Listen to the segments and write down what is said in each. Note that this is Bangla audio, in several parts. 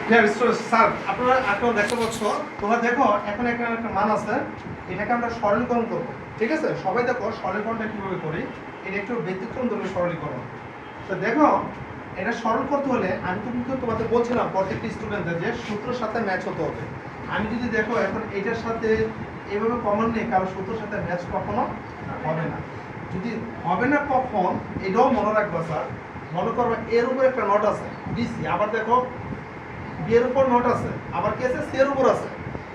স্যার আপনারা এখন দেখতে পাচ্ছ, তোমরা দেখো এখন এখানে একটা মান আছে, এটাকে আমরা সরলীকরণ করবো। ঠিক আছে, সবাই দেখো সরলীকরণটা কিভাবে করি। এটা একটু ব্যতিক্রম ধরনের সরলীকরণ। তো দেখো এটা সরল করতে হলে আমি তো কিন্তু তোমাদের বলছিলাম প্রত্যেকটি স্টুডেন্টদের যে সূত্রের সাথে ম্যাচ হতে হবে। আমি যদি দেখো এখন এটার সাথে এভাবে কমন নেই, কারণ সূত্রের সাথে ম্যাচ কখনো হবে না। যদি হবে না কখন, এটাও মনে রাখবো স্যার। মনে করবো এর উপর একটা নোট আছে বিসি, আবার দেখো বি এর উপর নোট আছে, আবার কি আছে সি এর উপর আছে।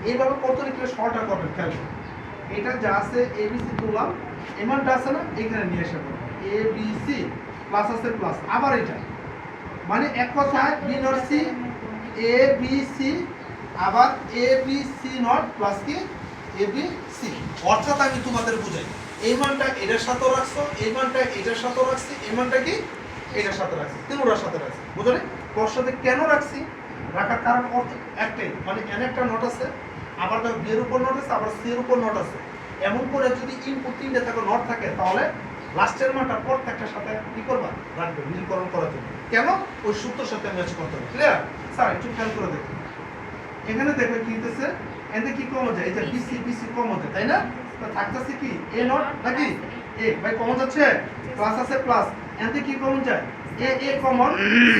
এইভাবে করতে হলে কি শর্টটা করবেন, খেয়াল করুন। এটা যা আছে এবিসি তুললাম, এমনটা আছে না, এখানে নিয়ে এসে পড়ো এবিসি প্লাস আছে প্লাস, আবার এটা মানে এক কথায় B not C A B C, আবার A B C not plus কি এ বি সি। অর্থাৎ আমি তোমাদের বুঝাই, এই মানটা এটার সাথেও রাখছো, এই মানটা এটার সাথেও রাখছি, এই মানটা কি এটার সাথে রাখছি, তিনটার সাথে রাখছি। বুঝলে সাথে কেন রাখছি? রাখার কারণ একটাই, মানে এন একটা নোট আছে, আবার দেখো বি এর উপর নোট আছে, আবার সি এর উপর নোট আছে। এমন করে যদি ইনপুট তিনটে থাকে নোট থাকে, তাহলে লাস্টের মানটা প্রত্যেকটার সাথে কি করবা, রাখবে মিলকরণ করার জন্য। কেন? ওই সূত্রের সাথে ম্যাচ করতে হবে। ক্লিয়ার? স্যার একটু খেয়াল করে দেখুন, এখানে দেখো কি হইতেছে, এতে কি কম যায়, এই যে বিসি বিসি কম হচ্ছে, তাই না? তো থাকতেছে কি এ নট নাকি এ, ভাই কমন যাচ্ছে, প্লাস আছে প্লাস, এতে কি কমন যায় এ a common,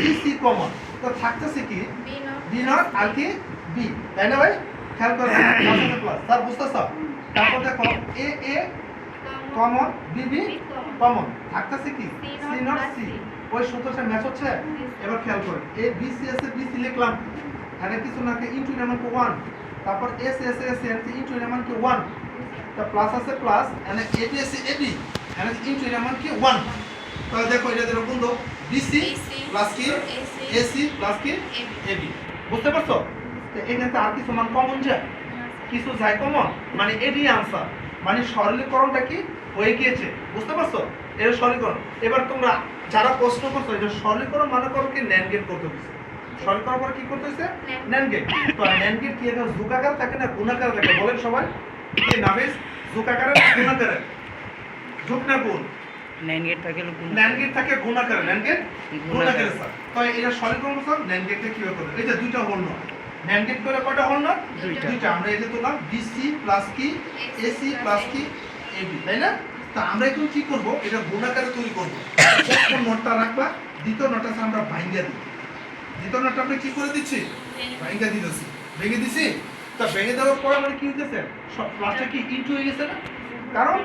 C C common, তো থাকতেছে কি বি নট আর কি বি, তাই না ভাই? খেয়াল করো প্লাস আছে প্লাস, স্যার বুঝতেছ? তারপর দেখো এ a common, B B common, থাকতেছে কি সি নট সি, ওই সূত্রটা ম্যাচ হচ্ছে। এবার খেয়াল করো এ বি সি আছে, বি সি লিখলাম, এখানে কিছু না কি ইনটু এর মান কি 1, তারপর এস এস এস এর ইনটু এর মান কি 1, তা প্লাস আছে প্লাস, এখানে A B S A B, এখানে ইনটু এর মান কি 1। তাহলে দেখো এটা দেখো বন্ধু বিসি প্লাস কি এসি প্লাস কি এবি, বুঝতে পারছো? তো এখানে আর কিছু মান কমন যায়, কিছু যায় কমন, মানে এডি आंसर, মানে সরলীকরণটা কি হয়ে গিয়েছে। বুঝতে পারছো? এর সরলীকরণ। এবার তোমরা যারা প্রশ্ন করছো এটা সরলীকরণ মানে করো কি ন্যান্ড গেট করতে হইছে, সরলীকরণ পরে কি করতে হইছে ন্যান্ড গেট। তো ন্যান্ড গেট কি এটা যুগাকার থাকে না গুণাকার থাকে, বলেন সবাই কি নাবিস? যুগাকারে না গুণাকারে? যুগ না গুণ? ন্যান্ড গেট থাকে ন্যান্ড গেট থাকে গুণাকারে, ন্যান্ড গেট গুণাকারে স্যার। তো এটা সরলীকরণ স্যার ন্যান্ড গেটটা কিভাবে করবে? এই যে দুইটা হল না, ন্যান্ড গেট করে কয়টা হল না? দুইটা। আমরা এই যে তোলাম বিসি প্লাস কি এসি প্লাস কি এবি, তাই না? তো আমরা এখন কি করব, এটা গুণাকারে তৈরি করব। প্রথম নোটটা রাখবা, দ্বিতীয় নোটটা আমরা ভাঙিয়ে দিই। দ্বিতীয় নোটটা আমরা কি করে দিচ্ছি, ভাঙিয়ে দিতেছি, ভেঙে দিছি। তো ভেঙে দেওয়ার পর আমরা কি হইতেছে, সব প্লাসটা কি ইনটু হয়ে গেছে না, কারণ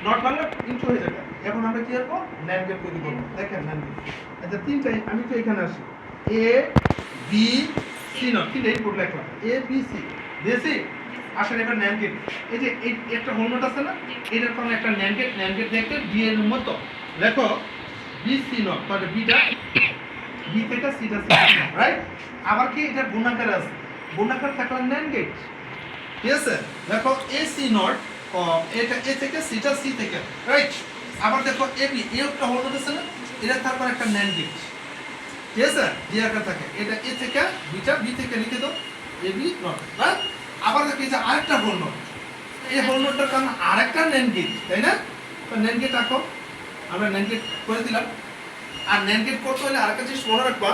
নট ভাঙলে ইনটু হয়ে যাবে। এখন আমরা কি করব, ন্যান্ড গেট তৈরি করব। দেখেন ন্যান্ড গেট, আচ্ছা তিনটাই আমি তো এখানে আসি এ বি সি নট, তিনটা ইনপুট লিখলাম এ বি সি দিয়েছি। আসলে এবার ন্যান্ড গেট, এই যে এই একটা হোল নোট আছে না, এটার কারণে একটা ন্যান্ড গেট দেখতে বি এর মতো লেখো বি সি নট, তাহলে বিটা বি থেকে সিটা সি, রাইট? আবার কি এটা গুণাকার আছে, গুণাকার থাকলে ন্যান্ড গেট, ঠিক আছে? দেখো এ সি নট, এটা এ থেকে সিটা সি থেকে, রাইট? আবার দেখো এ বি, এ একটা হোল নোট আছে না, এটা তারপর একটা ন্যান্ড গেট, ঠিক আছে? যে আকার থাকে, এটা এ থেকে বিটা, বি থেকে লিখে দাও এ বি নট, রাইট? আবার দেখো এই যে আরেকটা হোল নোট, এই হোল নোটটার কারণে আরেকটা ন্যান্ড গেট, তাই না? তো ন্যান্ড গেট রাখো, আমরা ন্যান্ড গেট করে দিলাম। আর ন্যান্ড গেট করতে হলে আরেকটা জিনিস মনে রাখবা,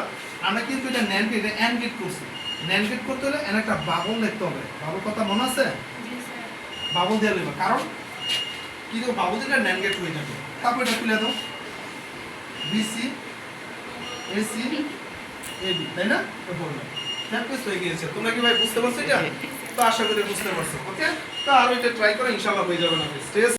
আমরা কিন্তু এটা ন্যান্ড গেট এন্ড গেট করছি। ন্যান্ড গেট করতে হলে এর একটা বাবল লিখতে হবে। বাবল কথা মনে আছে? বাবল দিয়ে লিখবা, কারণ কি দেবো, বাবল দিলে ন্যান্ড গেট হয়ে যাবে। তারপর এটা তুলে দাও বিসি এসি এবি, তাই না? তো বললাম চ্যাপ্টার হয়ে গিয়েছে। তোমরা কি ভাই বুঝতে পারছো এটা? তো আশা করি বুঝতে পারছো। ওকে, তো আর এটা ট্রাই করো, ইনশাআল্লাহ হয়ে যাবে না।